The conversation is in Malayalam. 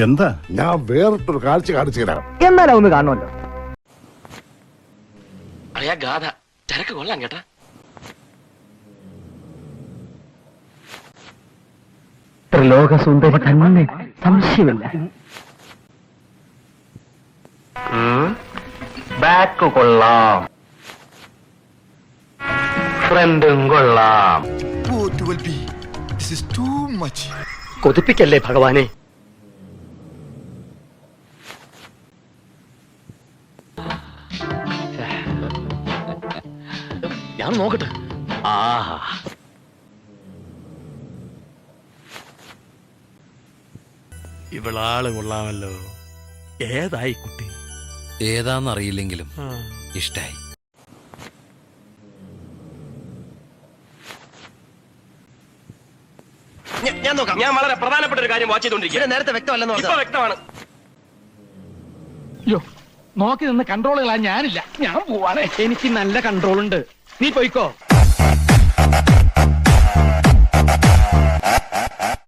എന്താ? ഞാൻ വേറിട്ടൊരു കാഴ്ച കാണിച്ചു തരാം. എന്നാലും ഒന്ന് കാണുമല്ലോ. അളിയാ ഗാഥ ചരക്ക് കൊള്ളാം കേട്ടാ. ത്രിലോകസുന്ദരി തന്നെ, സംശയമില്ല. ബാക്ക് കൊള്ളാം, ഫ്രണ്ടും കൊള്ളാം. കൊതിപ്പിക്കല്ലേ ഭഗവാനെ. ഞാൻ നോക്കട്ടെ. ആഹാ, ഇവളാള് കൊള്ളാമല്ലോ. ഏതായി കുട്ടി? ഏതാന്നറിയില്ലെങ്കിലും ഇഷ്ടായി. ഞാൻ നോക്കാം. ഞാൻ വളരെ പ്രധാനപ്പെട്ട ഒരു കാര്യം വാച്ച് ചെയ്തോണ്ടിരിക്കുക. നേരത്തെ വ്യക്തമല്ലെന്ന് ഇപ്പൊ വ്യക്തമാണ്. നോക്കി നിന്ന് കൺട്രോളുകളാ ഞാനില്ല. ഞാൻ പോവാണേ. എനിക്ക് നല്ല കൺട്രോൾ ഉണ്ട്. നീ പോയിക്കോ.